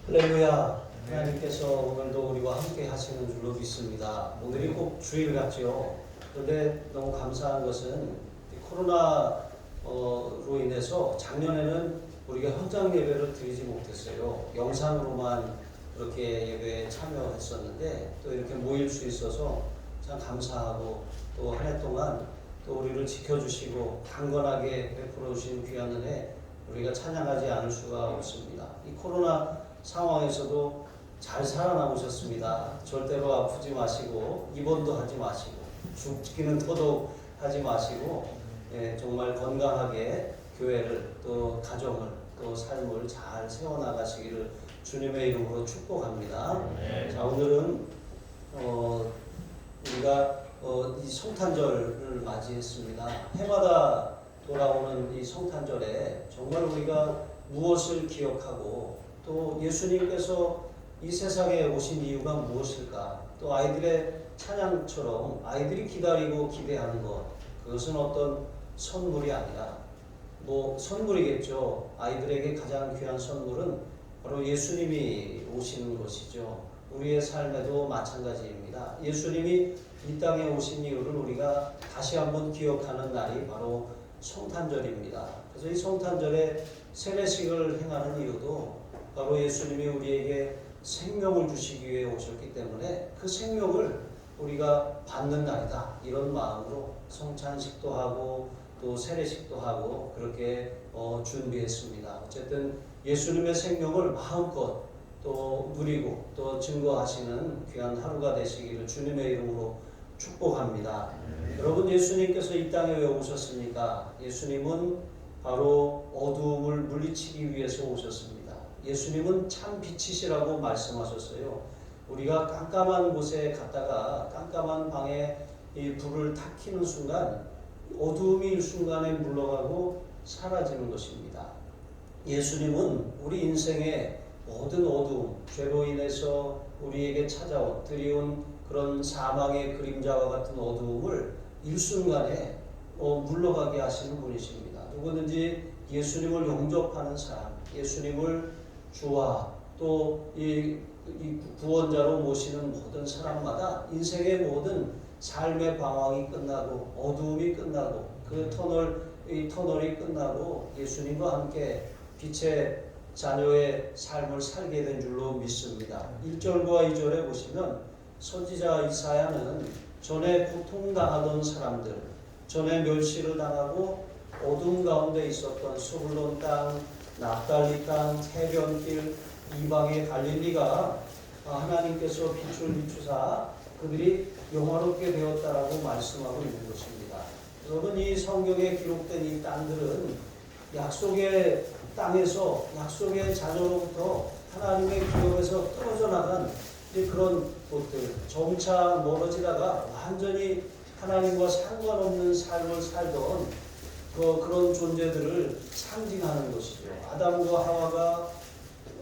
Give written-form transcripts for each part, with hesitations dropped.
할렐루야. 하나님께서 오늘도 우리와 함께 하시는 줄로 믿습니다. 오늘이 꼭 주일 같죠. 그런데 너무 감사한 것은 코로나로 인해서 작년에는 우리가 현장 예배를 드리지 못했어요. 영상으로만 그렇게 예배에 참여했었는데 또 이렇게 모일 수 있어서 참 감사하고 또 한 해 동안 또 우리를 지켜주시고 강건하게 베풀어 주신 귀한 은혜 우리가 찬양하지 않을 수가 없습니다. 이 코로나 상황에서도 잘 살아남으셨습니다. 절대로 아프지 마시고 입원도 하지 마시고 죽기는 더더욱 하지 마시고 정말 건강하게 교회를 또 가정을 또 삶을 잘 세워나가시기를 주님의 이름으로 축복합니다. 자, 오늘은 우리가 이 성탄절을 맞이했습니다. 해마다 돌아오는 이 성탄절에 정말 우리가 무엇을 기억하고 또 예수님께서 이 세상에 오신 이유가 무엇일까? 또 아이들의 찬양처럼 아이들이 기다리고 기대하는 것, 그것은 어떤 선물이 아니라 선물이겠죠. 아이들에게 가장 귀한 선물은 바로 예수님이 오시는 것이죠. 우리의 삶에도 마찬가지입니다. 예수님이 이 땅에 오신 이유를 우리가 다시 한번 기억하는 날이 바로 성탄절입니다. 그래서 이 성탄절에 세례식을 행하는 이유도 바로 예수님이 우리에게 생명을 주시기 위해 오셨기 때문에 그 생명을 우리가 받는 날이다. 이런 마음으로 성찬식도 하고 또 세례식도 하고 그렇게 준비했습니다. 어쨌든 예수님의 생명을 마음껏 또 누리고 또 증거하시는 귀한 하루가 되시기를 주님의 이름으로 축복합니다. 여러분, 예수님께서 이 땅에 왜 오셨습니까? 예수님은 바로 어두움을 물리치기 위해서 오셨습니다. 예수님은 참 빛이시라고 말씀하셨어요. 우리가 깜깜한 곳에 갔다가 깜깜한 방에 이 불을 탁 켜는 순간 어두움이 일순간에 물러가고 사라지는 것입니다. 예수님은 우리 인생의 모든 어두움, 죄로 인해서 우리에게 찾아온 드리운 그런 사망의 그림자와 같은 어두움을 일순간에 물러가게 하시는 분이십니다. 누구든지 예수님을 영접하는 사람, 예수님을 주와 또 이 구원자로 모시는 모든 사람마다 인생의 모든 삶의 방황이 끝나고 어두움이 끝나고 그 터널이 끝나고 예수님과 함께 빛의 자녀의 삶을 살게 된 줄로 믿습니다. 1절과 2절에 보시면 선지자 이사야는 전에 고통당하던 사람들, 전에 멸시를 당하고 어둠 가운데 있었던 스불론 땅, 납달리 땅, 해변길, 이방의 갈릴리가 하나님께서 빛을 비추사 그들이 영화롭게 되었다라고 말씀하고 있는 것입니다. 여러분, 이 성경에 기록된 이 땅들은 약속의 땅에서 약속의 자녀로부터 하나님의 기업에서 떨어져 나간 그런 곳들, 점차 멀어지다가 완전히 하나님과 상관없는 삶을 살던 그런 존재들을 상징하는 것이죠. 아담과 하와가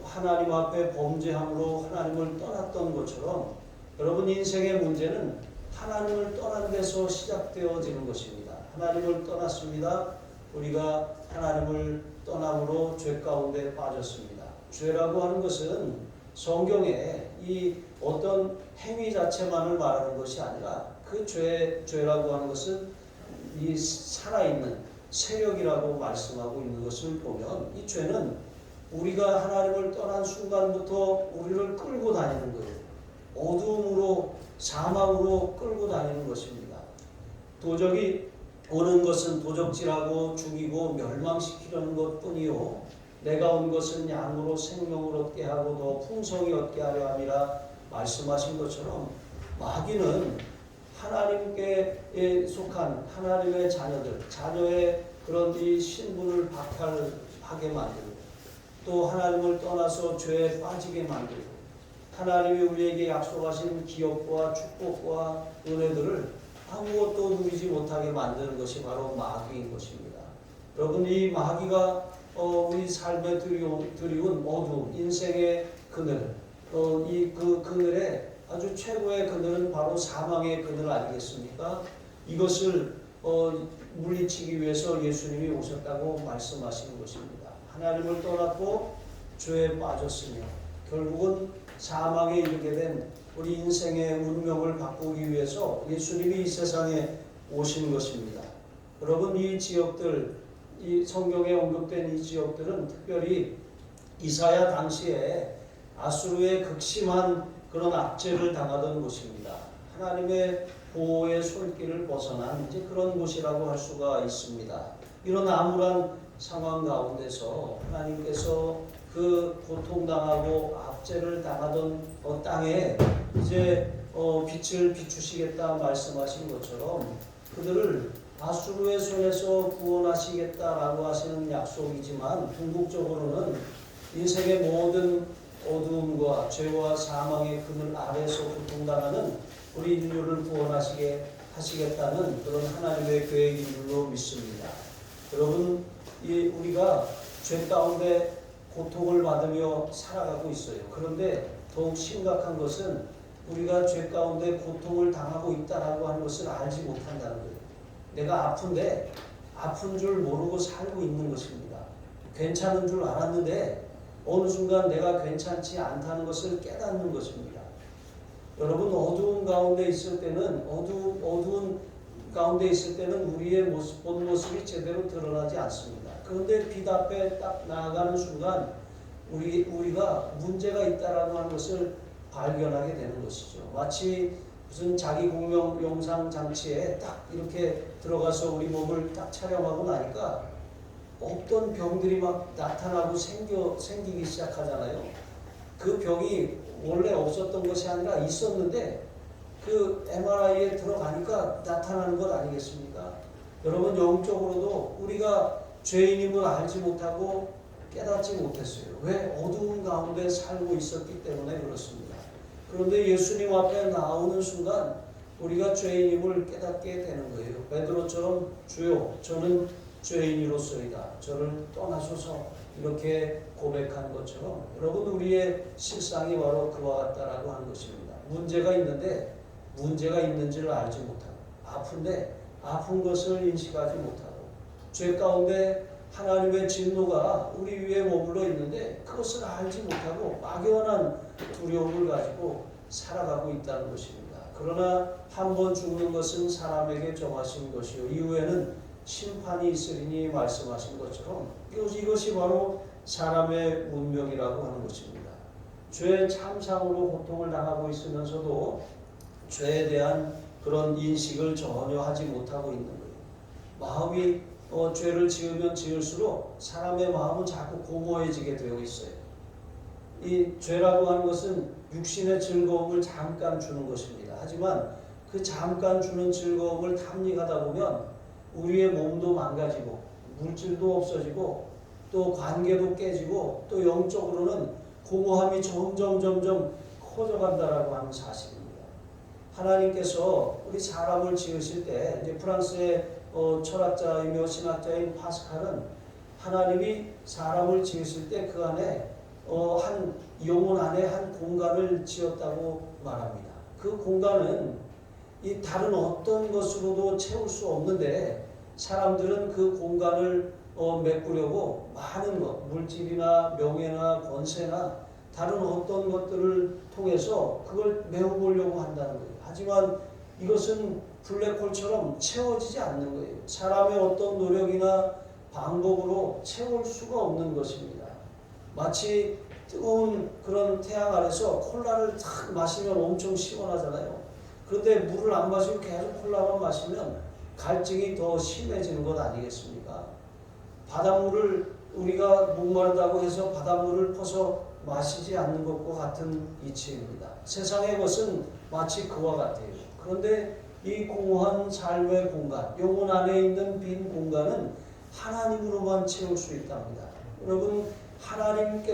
하나님 앞에 범죄함으로 하나님을 떠났던 것처럼 여러분, 인생의 문제는 하나님을 떠난 데서 시작되어지는 것입니다. 하나님을 떠났습니다. 우리가 하나님을 떠남으로 죄 가운데 빠졌습니다. 죄라고 하는 것은 성경에 이 어떤 행위 자체만을 말하는 것이 아니라 그 죄라고 하는 것은 이 살아있는 세력이라고 말씀하고 있는 것을 보면 이 죄는 우리가 하나님을 떠난 순간부터 우리를 끌고 다니는 거예요. 어두움으로 사망으로 끌고 다니는 것입니다. 도적이 오는 것은 도적질하고 죽이고 멸망시키려는 것뿐이요 내가 온 것은 양으로 생명을 얻게 하고 더 풍성히 얻게 하려 함이라 말씀하신 것처럼 마귀는 하나님께 속한 하나님의 자녀의 그런 이 신분을 박탈하게 만들고 또 하나님을 떠나서 죄에 빠지게 만들고 하나님이 우리에게 약속하신 기업과 축복과 은혜들을 아무것도 누리지 못하게 만드는 것이 바로 마귀인 것입니다. 여러분, 이 마귀가 우리 삶에 들이운 어두움, 인생의 그늘, 그 그늘에 아주 최고의 그늘은 바로 사망의 그늘 아니겠습니까? 이것을 물리치기 위해서 예수님이 오셨다고 말씀하시는 것입니다. 하나님을 떠났고 죄에 빠졌으며 결국은 사망에 이르게 된 우리 인생의 운명을 바꾸기 위해서 예수님이 이 세상에 오신 것입니다. 여러분, 이 지역들, 이 성경에 언급된 이 지역들은 특별히 이사야 당시에 아수르의 극심한 그런 압제를 당하던 곳입니다. 하나님의 보호의 손길을 벗어난 이제 그런 곳이라고 할 수가 있습니다. 이런 암울한 상황 가운데서 하나님께서 그 고통당하고 압제를 당하던 땅에 이제 빛을 비추시겠다 말씀하신 것처럼 그들을 아수르의 손에서 구원하시겠다라고 하시는 약속이지만 궁극적으로는 인생의 모든 어두움과 죄와 사망의 그늘 아래서 고통당하는 우리 인류를 구원하시게 하시겠다는 그런 하나님의 계획인 줄로 믿습니다. 여러분, 우리가 죄 가운데 고통을 받으며 살아가고 있어요. 그런데 더욱 심각한 것은 우리가 죄 가운데 고통을 당하고 있다라고 하는 것을 알지 못한다는 거예요. 내가 아픈데 아픈 줄 모르고 살고 있는 것입니다. 괜찮은 줄 알았는데 어느 순간 내가 괜찮지 않다는 것을 깨닫는 것입니다. 여러분, 어두운 가운데 있을 때는 어두운 가운데 있을 때는 우리의 본 모습이 제대로 드러나지 않습니다. 그런데 빛 앞에 딱 나아가는 순간 우리가 문제가 있다라고 하는 것을 발견하게 되는 것이죠. 마치 무슨 자기 공명 영상 장치에 딱 이렇게 들어가서 우리 몸을 딱 촬영하고 나니까 없던 병들이 막 나타나고 생기기 시작하잖아요. 그 병이 원래 없었던 것이 아니라 있었는데 그 MRI에 들어가니까 나타나는 것 아니겠습니까? 여러분, 영적으로도 우리가 죄인임을 알지 못하고 깨닫지 못했어요. 왜? 어두운 가운데 살고 있었기 때문에 그렇습니다. 그런데 예수님 앞에 나오는 순간 우리가 죄인임을 깨닫게 되는 거예요. 베드로처럼 주여, 저는 죄인이로소이다. 저를 떠나소서, 이렇게 고백한 것처럼 여러분, 우리의 실상이 바로 그와 같다라고 하는 것입니다. 문제가 있는데 문제가 있는지를 알지 못하고, 아픈데 아픈 것을 인식하지 못하고, 죄 가운데 하나님의 진노가 우리 위에 머물러 있는데 그것을 알지 못하고 막연한 두려움을 가지고 살아가고 있다는 것입니다. 그러나 한 번 죽는 것은 사람에게 정하신 것이요 이후에는 심판이 있으리니 말씀하신 것처럼 이것이 바로 사람의 운명이라고 하는 것입니다. 죄의 참상으로 고통을 당하고 있으면서도 죄에 대한 그런 인식을 전혀 하지 못하고 있는 거예요. 마음이 죄를 지으면 지을수록 사람의 마음은 자꾸 공허해지게 되어 있어요. 이 죄라고 하는 것은 육신의 즐거움을 잠깐 주는 것입니다. 하지만 그 잠깐 주는 즐거움을 탐닉하다 보면 우리의 몸도 망가지고 물질도 없어지고 또 관계도 깨지고 또 영적으로는 공허함이 점점 커져간다라고 하는 사실입니다. 하나님께서 우리 사람을 지으실 때 이제 프랑스의 철학자이며 신학자인 파스칼은 하나님이 사람을 지으실 때 그 안에 한 영혼 안에 한 공간을 지었다고 말합니다. 그 공간은 이 다른 어떤 것으로도 채울 수 없는데 사람들은 그 공간을 메꾸려고 많은 것, 물질이나 명예나 권세나 다른 어떤 것들을 통해서 그걸 메워보려고 한다는 거예요. 하지만 이것은 블랙홀처럼 채워지지 않는 거예요. 사람의 어떤 노력이나 방법으로 채울 수가 없는 것입니다. 마치 뜨거운 그런 태양 아래서 콜라를 탁 마시면 엄청 시원하잖아요. 그런데 물을 안 마시고 계속 콜라만 마시면 갈증이 더 심해지는 것 아니겠습니까? 바닷물을 우리가 목마르다고 해서 바닷물을 퍼서 마시지 않는 것과 같은 이치입니다. 세상의 것은 마치 그와 같아요. 그런데 이 공허한 삶의 공간, 영혼 안에 있는 빈 공간은 하나님으로만 채울 수 있답니다. 여러분, 하나님을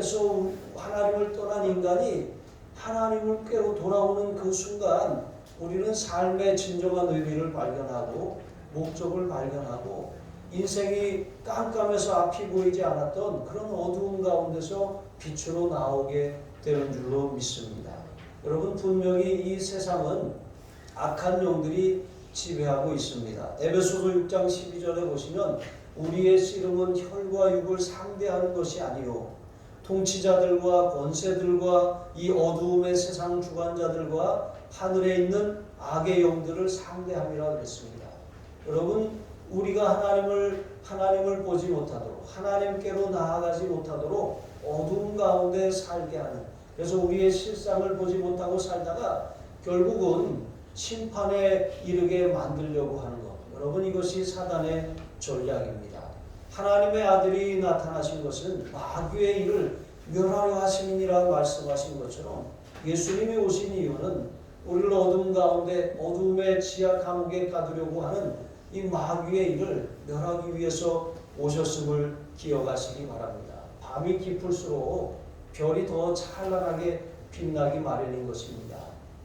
떠난 인간이 하나님께로 돌아오는 그 순간 우리는 삶의 진정한 의미를 발견하고 목적을 발견하고 인생이 깜깜해서 앞이 보이지 않았던 그런 어두운 가운데서 빛으로 나오게 되는 줄로 믿습니다. 여러분, 분명히 이 세상은 악한 영들이 지배하고 있습니다. 에베소서 6장 12절에 보시면 우리의 씨름은 혈과 육을 상대하는 것이 아니요 통치자들과 권세들과 이 어두움의 세상 주관자들과 하늘에 있는 악의 영들을 상대함이라 그랬습니다. 여러분, 우리가 하나님을 보지 못하도록, 하나님께로 나아가지 못하도록 어두움 가운데 살게 하는, 그래서 우리의 실상을 보지 못하고 살다가 결국은 심판에 이르게 만들려고 하는 것. 여러분, 이것이 사단의 전략입니다. 하나님의 아들이 나타나신 것은 마귀의 일을 멸하려 하심이니라 말씀하신 것처럼 예수님이 오신 이유는 우리를 어둠 가운데 어둠의 지하 감옥에 가두려고 하는 이 마귀의 일을 멸하기 위해서 오셨음을 기억하시기 바랍니다. 밤이 깊을수록 별이 더 찬란하게 빛나기 마련인 것입니다.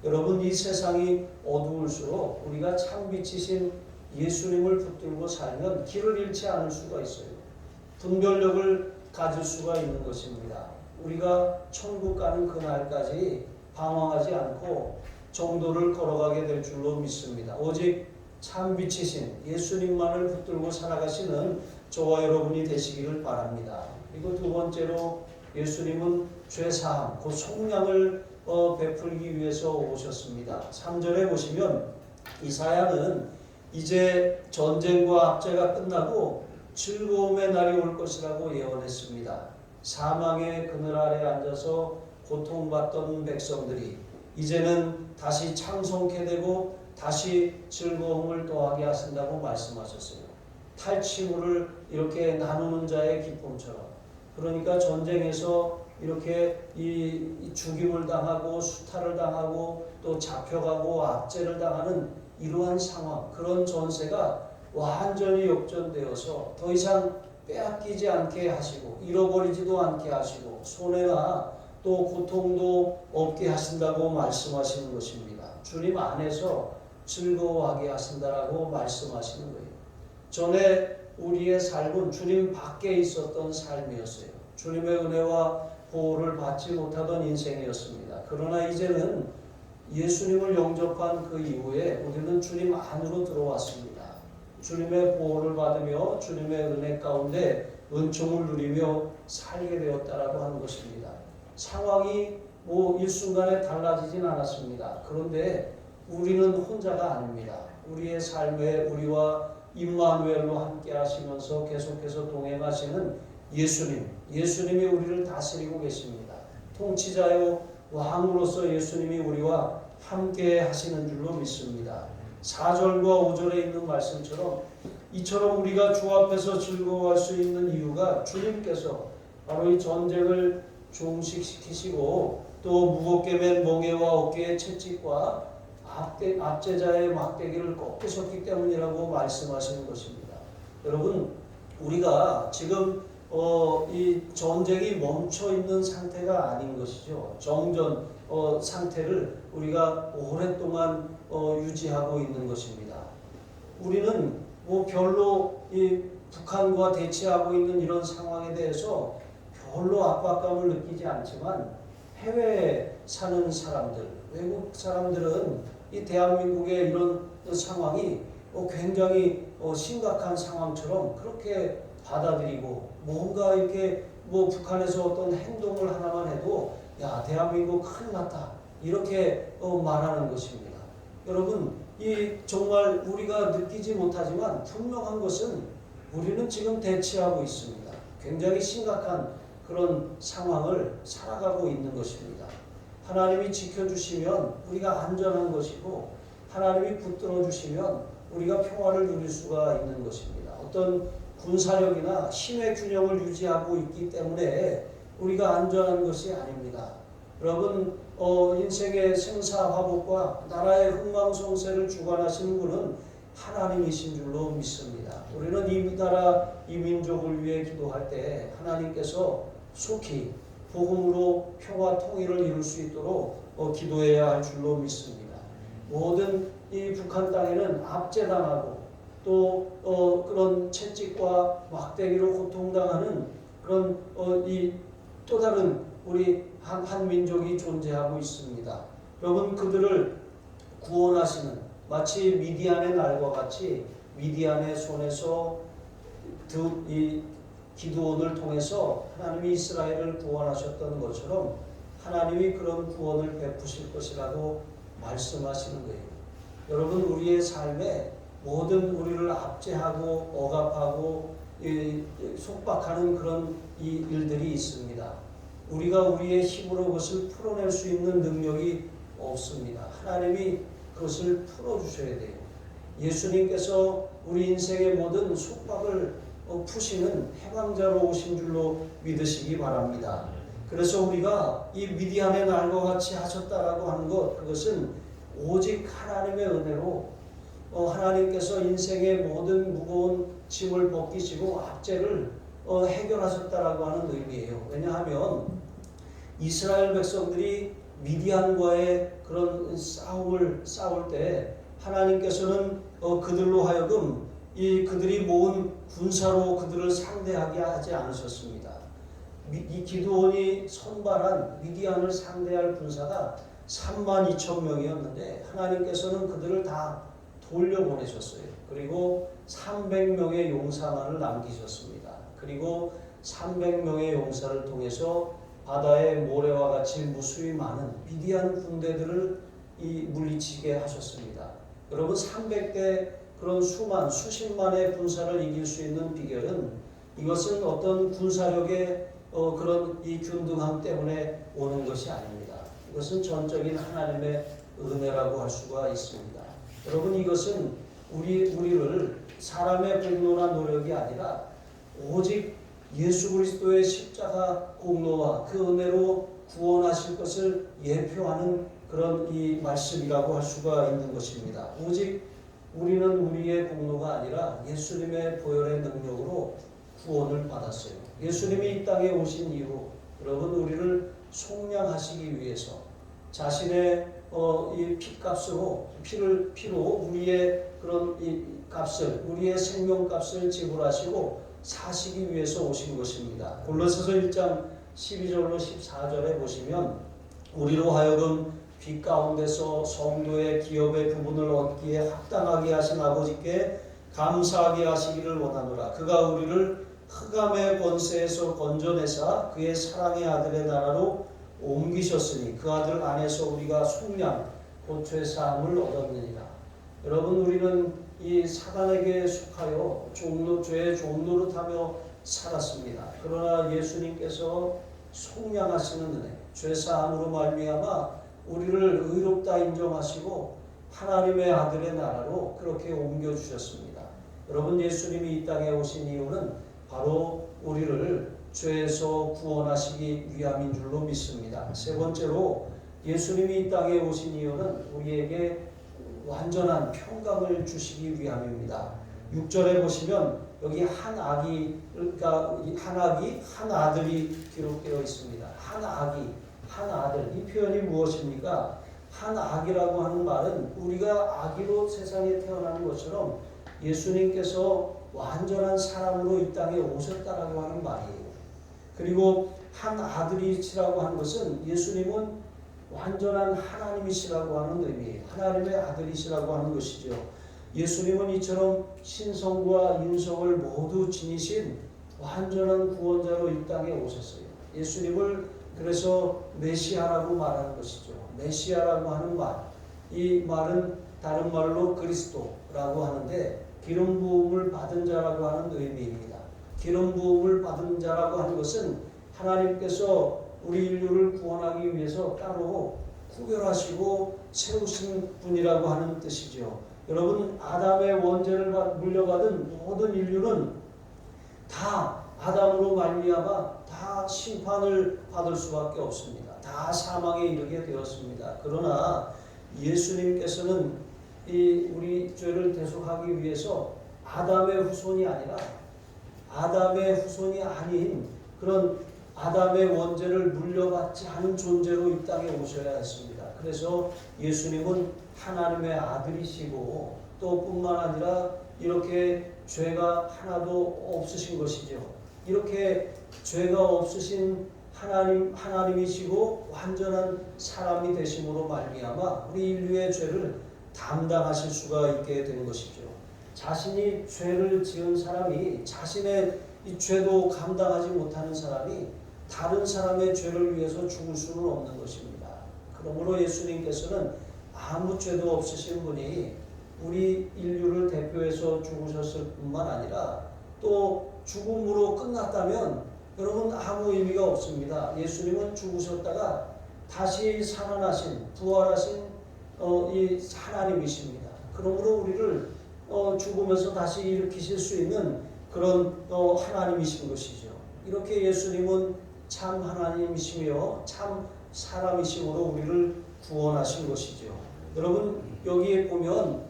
여러분, 이 세상이 어두울수록 우리가 참빛이신 예수님을 붙들고 살면 길을 잃지 않을 수가 있어요. 분별력을 가질 수가 있는 것입니다. 우리가 천국 가는 그날까지 방황하지 않고 정도를 걸어가게 될 줄로 믿습니다. 오직 참빛이신 예수님만을 붙들고 살아가시는 저와 여러분이 되시기를 바랍니다. 그리고 두 번째로 예수님은 죄사함, 그 속량을 베풀기 위해서 오셨습니다. 3절에 보시면 이사야는 이제 전쟁과 압제가 끝나고 즐거움의 날이 올 것이라고 예언했습니다. 사망의 그늘 아래 앉아서 고통받던 백성들이 이제는 다시 창성케 되고 다시 즐거움을 더하게 하신다고 말씀하셨어요. 탈취물을 이렇게 나누는 자의 기쁨처럼. 그러니까 전쟁에서 이렇게 이 죽임을 당하고 수탈을 당하고 또 잡혀가고 압제를 당하는 이러한 상황, 그런 전세가 완전히 역전되어서 더 이상 빼앗기지 않게 하시고 잃어버리지도 않게 하시고 손해나 또 고통도 없게 하신다고 말씀하시는 것입니다. 주님 안에서 즐거워하게 하신다라고 말씀하시는 거예요. 전에 우리의 삶은 주님 밖에 있었던 삶이었어요. 주님의 은혜와 보호를 받지 못하던 인생이었습니다. 그러나 이제는 예수님을 영접한 그 이후에 우리는 주님 안으로 들어왔습니다. 주님의 보호를 받으며 주님의 은혜 가운데 은총을 누리며 살게 되었다라고 하는 것입니다. 상황이 일순간에 달라지진 않았습니다. 그런데 우리는 혼자가 아닙니다. 우리의 삶에 우리와 임마누엘로 함께 하시면서 계속해서 동행하시는 예수님이 우리를 다스리고 계십니다. 통치자요 왕으로서 예수님이 우리와 함께 하시는 줄로 믿습니다. 4절과 5절에 있는 말씀처럼 이처럼 우리가 주 앞에서 즐거워할 수 있는 이유가 주님께서 바로 이 전쟁을 종식시키시고 또 무겁게 맨 멍에와 어깨의 채찍과 압제자의 막대기를 꺾으셨기 때문이라고 말씀하시는 것입니다. 여러분, 우리가 지금 이 전쟁이 멈춰 있는 상태가 아닌 것이죠. 정전 상태를 우리가 오랫동안 유지하고 있는 것입니다. 우리는 별로 이 북한과 대치하고 있는 이런 상황에 대해서 별로 압박감을 느끼지 않지만 해외에 사는 사람들, 외국 사람들은 이 대한민국의 이런 상황이 굉장히 심각한 상황처럼 그렇게 받아들이고 뭔가 이렇게 북한에서 어떤 행동을 하나만 해도 야, 대한민국 큰일 났다 이렇게 말하는 것입니다. 여러분, 이 정말 우리가 느끼지 못하지만 분명한 것은 우리는 지금 대치하고 있습니다. 굉장히 심각한 그런 상황을 살아가고 있는 것입니다. 하나님이 지켜주시면 우리가 안전한 것이고 하나님이 붙들어 주시면 우리가 평화를 누릴 수가 있는 것입니다. 어떤 군사력이나 힘의 균형을 유지하고 있기 때문에 우리가 안전한 것이 아닙니다. 여러분, 인생의 생사화복과 나라의 흥망성쇠를 주관하시는 분은 하나님이신 줄로 믿습니다. 우리는 이 나라, 이 민족을 위해 기도할 때 하나님께서 속히 복음으로 평화 통일을 이룰 수 있도록 기도해야 할 줄로 믿습니다. 모든 이 북한 땅에는 압제당하고 또 그런 채찍과 막대기로 고통당하는 그런 이 또 다른 우리 한 민족이 존재하고 있습니다. 여러분, 그들을 구원하시는 마치 미디안의 날과 같이 미디안의 손에서 기드온을 통해서 하나님이 이스라엘을 구원하셨던 것처럼 하나님이 그런 구원을 베푸실 것이라고 말씀하시는 거예요. 여러분, 우리의 삶에 모든 우리를 압제하고 억압하고 속박하는 그런 이 일들이 있습니다. 우리가 우리의 힘으로 그것을 풀어낼 수 있는 능력이 없습니다. 하나님이 그것을 풀어주셔야 돼요. 예수님께서 우리 인생의 모든 속박을 푸시는 해방자로 오신 줄로 믿으시기 바랍니다. 그래서 우리가 이 미디안의 날과 같이 하셨다라고 하는 것, 그것은 오직 하나님의 은혜로 하나님께서 인생의 모든 무거운 짐을 벗기시고 압제를 해결하셨다라고 하는 의미예요. 왜냐하면 이스라엘 백성들이 미디안과의 그런 싸움을 싸울 때 하나님께서는 그들로 하여금 그들이 모은 군사로 그들을 상대하게 하지 않으셨습니다. 이 기드온이 선발한 미디안을 상대할 군사가 32,000명이었는데 하나님께서는 그들을 다 돌려보내셨어요. 그리고 300명의 용사만을 남기셨습니다. 그리고 300명의 용사를 통해서 바다의 모래와 같이 무수히 많은 미디안 군대들을 물리치게 하셨습니다. 여러분, 300대 그런 수십만의 군사를 이길 수 있는 비결은 이것은 어떤 군사력의 그런 이 균등함 때문에 오는 것이 아닙니다. 이것은 전적인 하나님의 은혜라고 할 수가 있습니다. 여러분, 이것은 우리를 사람의 공로나 노력이 아니라 오직 예수 그리스도의 십자가 공로와 그 은혜로 구원하실 것을 예표하는 그런 이 말씀이라고 할 수가 있는 것입니다. 오직 우리는 우리의 공로가 아니라 예수님의 보혈의 능력으로 구원을 받았어요. 예수님이 이 땅에 오신 이후 여러분, 우리를 속량하시기 위해서 자신의 이 피값으로 피로 우리의 그런 이 값을, 우리의 생명값을 지불하시고 사시기 위해서 오신 것입니다. 골로새서 1장 12절로 14절에 보시면 우리로 하여금 빛 가운데서 성도의 기업의 부분을 얻기에 합당하게 하신 아버지께 감사하게 하시기를 원하노라. 그가 우리를 흑암의 권세에서 건져내사 그의 사랑의 아들의 나라로 옮기셨으니 그 아들 안에서 우리가 속량 곧 죄사함을 얻었느니라. 여러분, 우리는 이 사단에게 속하여 죄의 종노릇하며 살았습니다. 그러나 예수님께서 속량하시는 은혜, 죄사함으로 말미암아 우리를 의롭다 인정하시고 하나님의 아들의 나라로 그렇게 옮겨주셨습니다. 여러분, 예수님이 이 땅에 오신 이유는 바로 우리를 죄에서 구원하시기 위함인 줄로 믿습니다. 세 번째로 예수님이 이 땅에 오신 이유는 우리에게 완전한 평강을 주시기 위함입니다. 6절에 보시면 여기 한 아들이 기록되어 있습니다. 한 아들. 이 표현이 무엇입니까? 한 아기라고 하는 말은 우리가 아기로 세상에 태어나는 것처럼 예수님께서 완전한 사람으로 이 땅에 오셨다라고 하는 말이에요. 그리고 한 아들이시라고 하는 것은 예수님은 완전한 하나님이시라고 하는 의미예요. 하나님의 아들이시라고 하는 것이죠. 예수님은 이처럼 신성과 인성을 모두 지니신 완전한 구원자로 이 땅에 오셨어요. 예수님을 그래서 메시아라고 말하는 것이죠. 메시아라고 하는 말, 이 말은 다른 말로 그리스도라고 하는데 기름 부음을 받은 자라고 하는 의미입니다. 기름 부음을 받은 자라고 하는 것은 하나님께서 우리 인류를 구원하기 위해서 따로 구별하시고 세우신 분이라고 하는 뜻이죠. 여러분, 아담의 원죄를 물려받은 모든 인류는 다 아담으로 말미암아 다 심판을 받을 수밖에 없습니다. 다 사망에 이르게 되었습니다. 그러나 예수님께서는 우리 죄를 대속하기 위해서 아담의 후손이 아닌 그런 아담의 원죄를 물려받지 않은 존재로 이 땅에 오셔야 했습니다. 그래서 예수님은 하나님의 아들이시고 또 뿐만 아니라 이렇게 죄가 하나도 없으신 것이죠. 이렇게 죄가 없으신 하나님이시고 완전한 사람이 되심으로 말미암아 우리 인류의 죄를 담당하실 수가 있게 되는 것이죠. 자신이 죄를 지은 사람이 자신의 이 죄도 감당하지 못하는 사람이 다른 사람의 죄를 위해서 죽을 수는 없는 것입니다. 그러므로 예수님께서는 아무 죄도 없으신 분이 우리 인류를 대표해서 죽으셨을 뿐만 아니라 또 죽음으로 끝났다면 여러분 아무 의미가 없습니다. 예수님은 죽으셨다가 다시 살아나신 부활하신 이 하나님이십니다. 그러므로 우리를 죽으면서 다시 일으키실 수 있는 그런 하나님이신 것이죠. 이렇게 예수님은 참 하나님이시며 참 사람이심으로 우리를 구원하신 것이죠. 여러분 여기에 보면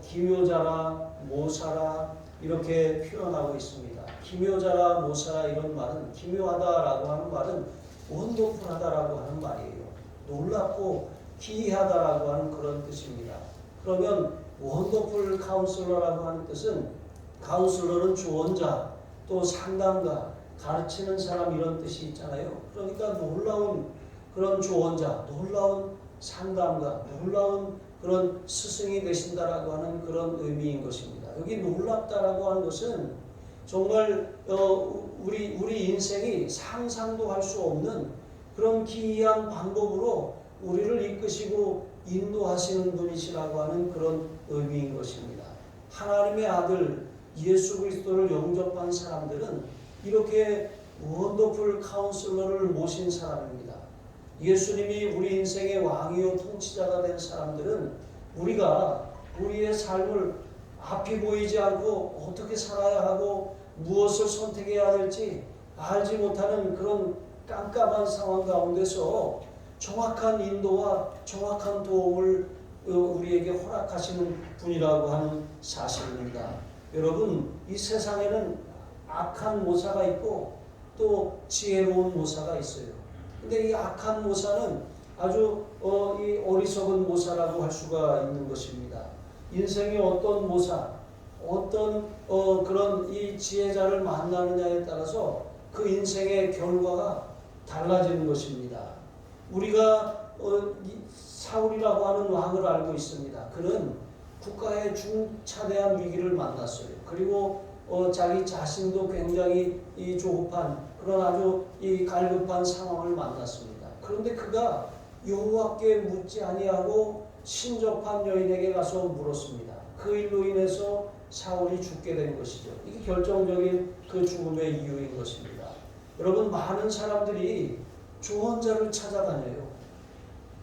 기묘자라 모사라 이렇게 표현하고 있습니다. 기묘자라 모사라 이런 말은 기묘하다라고 하는 말은 원더풀하다라고 하는 말이에요. 놀랍고 기이하다라고 하는 그런 뜻입니다. 그러면 원더풀 카운슬러라고 하는 뜻은 카운슬러는 조언자 또 상담가 가르치는 사람 이런 뜻이 있잖아요. 그러니까 놀라운 그런 조언자, 놀라운 상담가, 놀라운 그런 스승이 되신다라고 하는 그런 의미인 것입니다. 여기 놀랍다라고 하는 것은 정말 우리 인생이 상상도 할 수 없는 그런 기이한 방법으로 우리를 이끄시고 인도하시는 분이시라고 하는 그런 의미인 것입니다. 하나님의 아들 예수 그리스도를 영접한 사람들은 이렇게 원더풀 카운슬러를 모신 사람입니다. 예수님이 우리 인생의 왕이요 통치자가 된 사람들은 우리가 우리의 삶을 앞이 보이지 않고 어떻게 살아야 하고 무엇을 선택해야 될지 알지 못하는 그런 깜깜한 상황 가운데서 정확한 인도와 정확한 도움을 우리에게 허락하시는 분이라고 하는 사실입니다. 여러분 이 세상에는 악한 모사가 있고 또 지혜로운 모사가 있어요. 근데 이 악한 모사는 아주 이 어리석은 모사라고 할 수가 있는 것입니다. 인생의 어떤 모사, 어떤 그런 이 지혜자를 만나느냐에 따라서 그 인생의 결과가 달라지는 것입니다. 우리가 사울이라고 하는 왕을 알고 있습니다. 그는 국가의 중차대한 위기를 만났어요. 그리고 자기 자신도 굉장히 이 조급한 그런 아주 이 갈급한 상황을 만났습니다. 그런데 그가 여호와께 묻지 아니하고 신접한 여인에게 가서 물었습니다. 그 일로 인해서 사울이 죽게 된 것이죠. 이게 결정적인 그 죽음의 이유인 것입니다. 여러분 많은 사람들이 조언자를 찾아다녀요.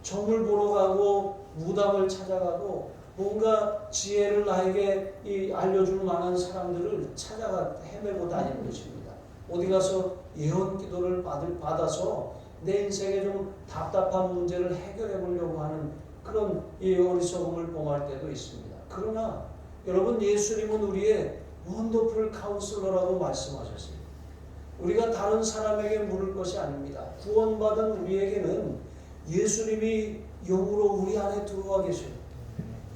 점을 보러 가고 무당을 찾아가고 뭔가 지혜를 나에게 알려줄 만한 사람들을 찾아가 헤매고 다니는 것입니다. 어디 가서 예언 기도를 받아서 내 인생에 좀 답답한 문제를 해결해 보려고 하는 그런 이 어리석음을 범할 때도 있습니다. 그러나 여러분 예수님은 우리의 원더풀 카운슬러라고 말씀하셨어요. 우리가 다른 사람에게 물을 것이 아닙니다. 구원받은 우리에게는 예수님이 영으로 우리 안에 들어와 계셔요.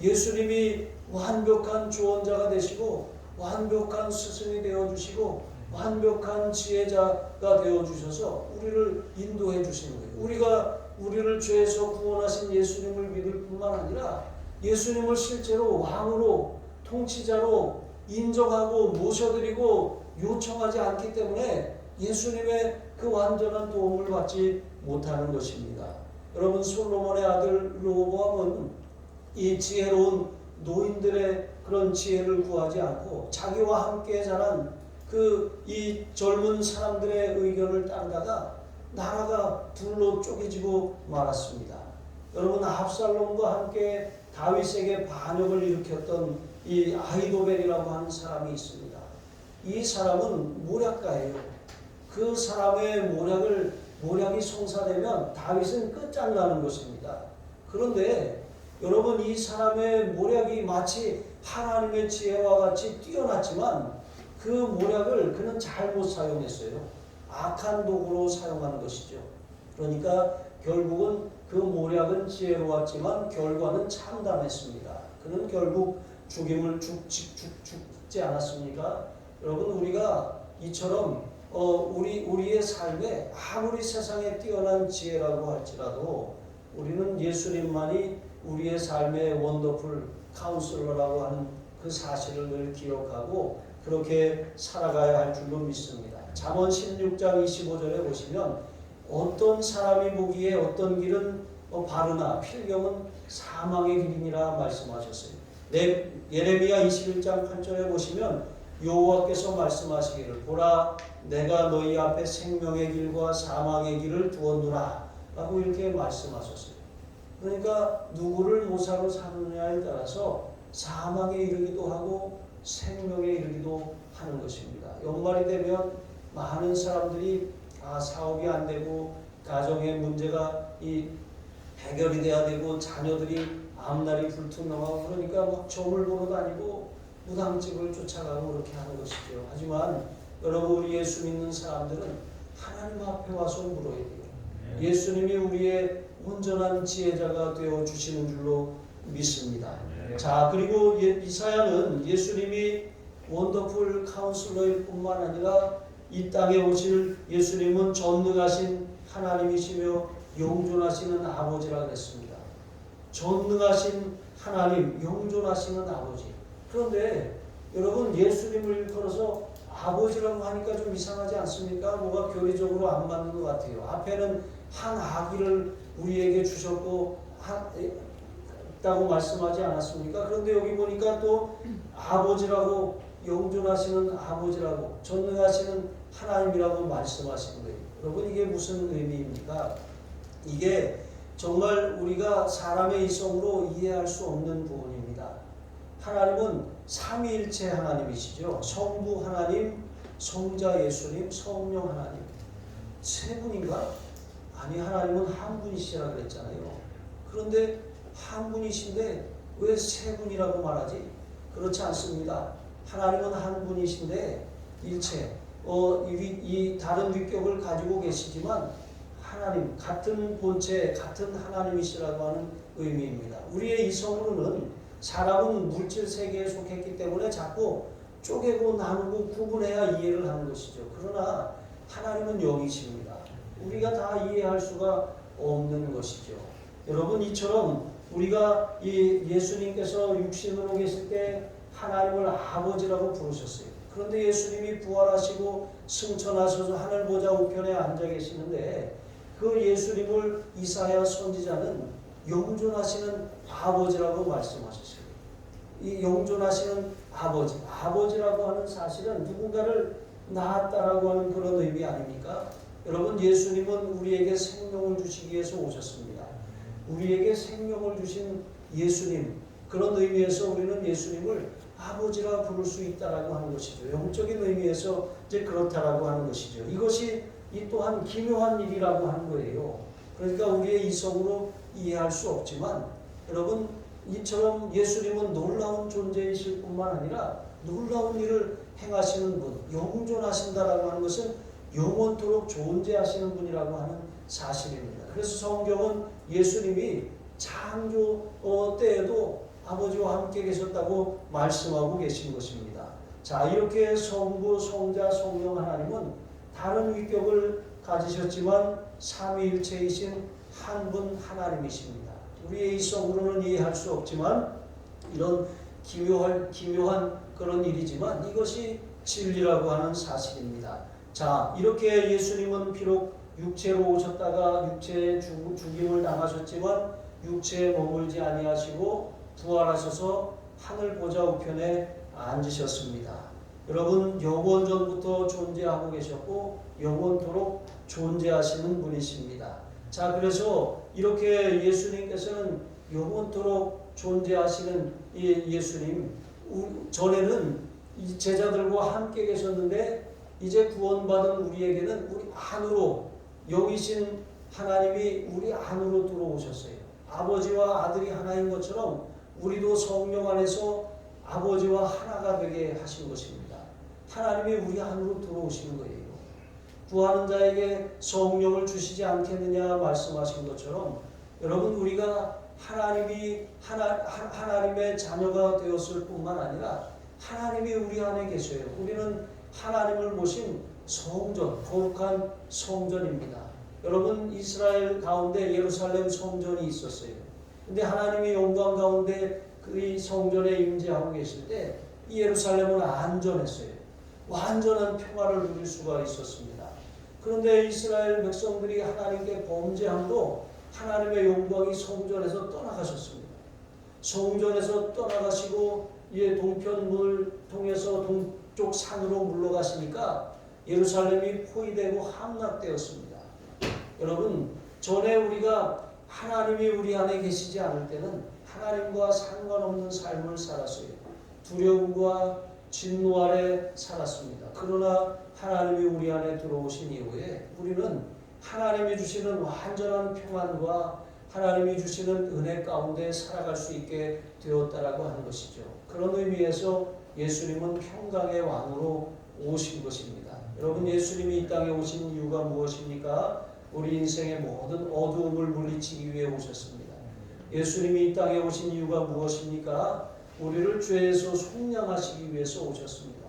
예수님이 완벽한 조언자가 되시고 완벽한 스승이 되어주시고 완벽한 지혜자가 되어주셔서 우리를 인도해 주시는 거예요. 우리가 우리를 죄에서 구원하신 예수님을 믿을 뿐만 아니라 예수님을 실제로 왕으로 통치자로 인정하고 모셔드리고 요청하지 않기 때문에 예수님의 그 완전한 도움을 받지 못하는 것입니다. 여러분 솔로몬의 아들 르호보암은 이 지혜로운 노인들의 그런 지혜를 구하지 않고 자기와 함께 자란 이 젊은 사람들의 의견을 따르다가 나라가 둘로 쪼개지고 말았습니다. 여러분 압살롬과 함께 다윗에게 반역을 일으켰던 이 아히도벨이라고 하는 사람이 있습니다. 이 사람은 모략가예요. 그 사람의 모략이 성사되면 다윗은 끝장나는 것입니다. 그런데 여러분 이 사람의 모략이 마치 하나님의 지혜와 같이 뛰어났지만 그 모략을 그는 잘못 사용했어요. 악한 도구로 사용하는 것이죠. 그러니까 결국은 그 모략은 지혜로웠지만 결과는 참담했습니다. 그는 결국 죽지 않았습니까? 여러분 우리가 이처럼 우리의 삶에 아무리 세상에 뛰어난 지혜라고 할지라도 우리는 예수님만이 우리의 삶의 원더풀 카운슬러라고 하는 그 사실을 늘 기억하고 그렇게 살아가야 할 줄로 믿습니다. 잠언 16장 25절에 보시면 어떤 사람이 보기에 어떤 길은 바르나 필경은 사망의 길이니라 말씀하셨어요. 예레미야 21장 8절에 보시면 여호와께서 말씀하시기를 보라 내가 너희 앞에 생명의 길과 사망의 길을 두었노라 라고 이렇게 말씀하셨어요. 그러니까 누구를 모사로 삼느냐에 따라서 사망에 이르기도 하고 생명에 이르기도 하는 것입니다. 연말이 되면 많은 사람들이 사업이 안 되고 가정의 문제가 해결이 돼야 되고 자녀들이 앞날이 불투명하고 그러니까 막 점을 보러 다니고 무당집을 쫓아가고 그렇게 하는 것이죠. 하지만 여러분 우리 예수 믿는 사람들은 하나님 앞에 와서 물어야 돼요. 예수님이 우리의 온전한 지혜자가 되어 주시는 줄로 믿습니다. 자, 그리고 이사야는 예수님이 원더풀 카운슬러일 뿐만 아니라 이 땅에 오실 예수님은 전능하신 하나님이시며 영존하시는 아버지라 그랬습니다. 전능하신 하나님, 영존하시는 아버지. 그런데 여러분 예수님을 일컬어서 아버지라고 하니까 좀 이상하지 않습니까? 뭐가 교리적으로 안 맞는 것 같아요. 앞에는 한 아기를 우리에게 주셨고 다고 말씀하지 않았습니까? 그런데 여기 보니까 또 아버지라고 영존하시는 아버지라고 전능하시는 하나님이라고 말씀하신 거예요. 여러분 이게 무슨 의미입니까? 이게 정말 우리가 사람의 이성으로 이해할 수 없는 부분입니다. 하나님은 삼위일체 하나님이시죠. 성부 하나님, 성자 예수님, 성령 하나님. 세 분인가? 아니 하나님은 한 분이시라 그랬잖아요. 그런데 한 분이신데 왜 세 분이라고 말하지? 그렇지 않습니다. 하나님은 한 분이신데 일체 이 다른 위격을 가지고 계시지만 하나님 같은 본체 같은 하나님이시라고 하는 의미입니다. 우리의 이성으로는 사람은 물질 세계에 속했기 때문에 자꾸 쪼개고 나누고 구분해야 이해를 하는 것이죠. 그러나 하나님은 영이십니다. 우리가 다 이해할 수가 없는 것이죠. 여러분 이처럼 우리가 예수님께서 육신으로 계실 때 하나님을 아버지라고 부르셨어요. 그런데 예수님이 부활하시고 승천하셔서 하늘 보좌 우편에 앉아 계시는데 그 예수님을 이사야 선지자는 영존하시는 아버지라고 말씀하셨어요. 이 영존하시는 아버지라고 하는 사실은 누군가를 낳았다라고 하는 그런 의미 아닙니까? 여러분 예수님은 우리에게 생명을 주시기 위해서 오셨습니다. 우리에게 생명을 주신 예수님 그런 의미에서 우리는 예수님을 아버지라 부를 수 있다라고 하는 것이죠. 영적인 의미에서 이제 그렇다라고 하는 것이죠. 이것이 이 또한 기묘한 일이라고 하는 거예요. 그러니까 우리의 이성으로 이해할 수 없지만 여러분 이처럼 예수님은 놀라운 존재이실 뿐만 아니라 놀라운 일을 행하시는 분, 영존하신다라고 하는 것은 영원토록 존재하시는 분이라고 하는 사실입니다. 그래서 성경은 예수님이 창조 때에도 아버지와 함께 계셨다고 말씀하고 계신 것입니다. 자, 이렇게 성부, 성자, 성령 하나님은 다른 위격을 가지셨지만 삼위일체이신 한 분 하나님이십니다. 우리의 이성으로는 이해할 수 없지만 이런 기묘한 그런 일이지만 이것이 진리라고 하는 사실입니다. 자, 이렇게 예수님은 비록 육체로 오셨다가 육체의 죽임을 당하셨지만 육체에 머물지 아니하시고 부활하셔서 하늘 보좌 우편에 앉으셨습니다. 여러분 영원전부터 존재하고 계셨고 영원토록 존재하시는 분이십니다. 자, 그래서 이렇게 예수님께서는 영원토록 존재하시는 예수님 전에는 제자들과 함께 계셨는데 이제 구원받은 우리에게는 우리 안으로 여기신 하나님이 우리 안으로 들어오셨어요. 아버지와 아들이 하나인 것처럼 우리도 성령 안에서 아버지와 하나가 되게 하신 것입니다. 하나님이 우리 안으로 들어오시는 거예요. 구하는 자에게 성령을 주시지 않겠느냐 말씀하신 것처럼 여러분 우리가 하나님의 자녀가 되었을 뿐만 아니라 하나님이 우리 안에 계셔요. 우리는 하나님을 모신 성전, 거룩한 성전입니다. 여러분 이스라엘 가운데 예루살렘 성전이 있었어요. 근데 하나님이 영광 가운데 그 성전에 임재하고 계실 때 이 예루살렘은 안전했어요. 완전한 평화를 누릴 수가 있었습니다. 그런데 이스라엘 백성들이 하나님께 범죄함으로 하나님의 영광이 성전에서 떠나가셨습니다. 성전에서 떠나가시고 동편문을 통해서 동쪽 산으로 물러가시니까 예루살렘이 포위되고 함락되었습니다. 여러분, 전에 우리가 하나님이 우리 안에 계시지 않을 때는 하나님과 상관없는 삶을 살았어요. 두려움과 진노 아래 살았습니다. 그러나 하나님이 우리 안에 들어오신 이후에 우리는 하나님이 주시는 완전한 평안과 하나님이 주시는 은혜 가운데 살아갈 수 있게 되었다라고 하는 것이죠. 그런 의미에서 예수님은 평강의 왕으로 오신 것입니다. 여러분, 예수님이 이 땅에 오신 이유가 무엇입니까? 우리 인생의 모든 어두움을 물리치기 위해 오셨습니다. 예수님이 이 땅에 오신 이유가 무엇입니까? 우리를 죄에서 속량하시기 위해서 오셨습니다.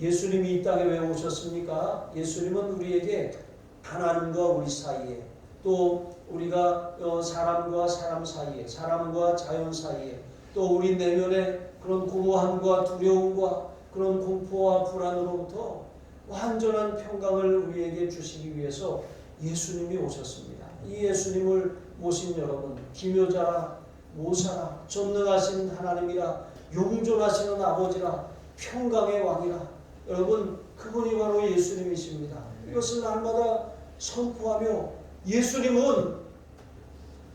예수님이 이 땅에 왜 오셨습니까? 예수님은 우리에게 하나님과 우리 사이에, 또 우리가 사람과 사람 사이에, 사람과 자연 사이에, 또 우리 내면의 그런 공허함과 두려움과 그런 공포와 불안으로부터 완전한 평강을 우리에게 주시기 위해서 예수님이 오셨습니다. 이 예수님을 모신 여러분, 기묘자라, 모사라, 전능하신 하나님이라, 용존하시는 아버지라, 평강의 왕이라, 여러분, 그분이 바로 예수님이십니다. 이것을 날마다 선포하며 예수님은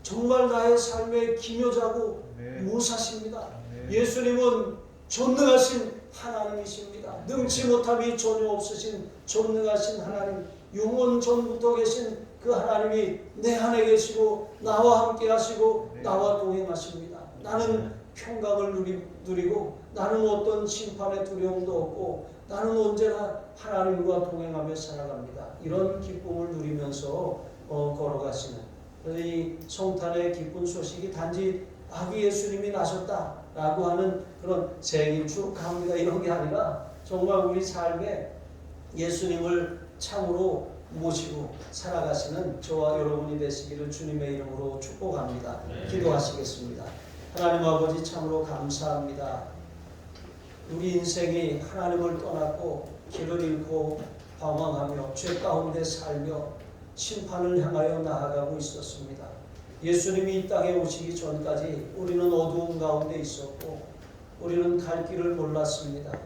정말 나의 삶의 기묘자고 모사십니다. 예수님은 전능하신 하나님이십니다. 능치 못함이 전혀 없으신 전능하신 하나님, 영원 전부터 계신 그 하나님이 내 안에 계시고 나와 함께 하시고 나와 동행하십니다. 나는 평강을 누리고 나는 어떤 심판의 두려움도 없고 나는 언제나 하나님과 동행하며 살아갑니다. 이런 기쁨을 누리면서 걸어가시는 이 성탄의 기쁜 소식이 단지 아기 예수님이 나셨다라고 하는 그런 생일 축하합니다 이런 게 아니라 정말 우리 삶에 예수님을 참으로 모시고 살아가시는 저와 여러분이 되시기를 주님의 이름으로 축복합니다. 기도하시겠습니다. 하나님 아버지, 참으로 감사합니다. 우리 인생이 하나님을 떠났고 길을 잃고 방황하며 죄 가운데 살며 심판을 향하여 나아가고 있었습니다. 예수님이 이 땅에 오시기 전까지 우리는 어두움 가운데 있었고 우리는 갈 길을 몰랐습니다.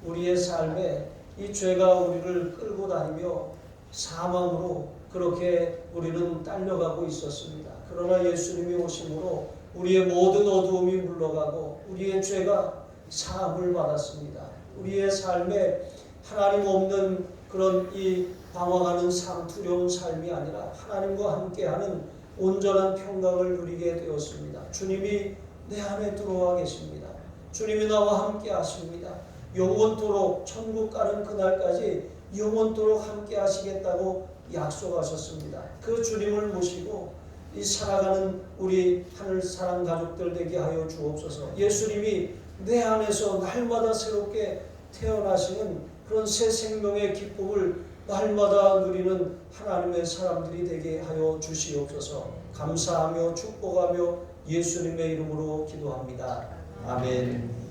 우리의 삶에 이 죄가 우리를 끌고 다니며 사망으로 그렇게 우리는 딸려가고 있었습니다. 그러나 예수님이 오심으로 우리의 모든 어두움이 물러가고 우리의 죄가 사함을 받았습니다. 우리의 삶에 하나님 없는 그런 이 방황하는 삶, 두려운 삶이 아니라 하나님과 함께하는 온전한 평강을 누리게 되었습니다. 주님이 내 안에 들어와 계십니다. 주님이 나와 함께 하십니다. 영원토록 천국 가는 그날까지 영원토록 함께 하시겠다고 약속하셨습니다. 그 주님을 모시고 이 살아가는 우리 하늘 사랑 가족들 되게 하여 주옵소서. 예수님이 내 안에서 날마다 새롭게 태어나시는 그런 새 생명의 기쁨을 날마다 누리는 하나님의 사람들이 되게 하여 주시옵소서. 감사하며 축복하며 예수님의 이름으로 기도합니다. 아멘.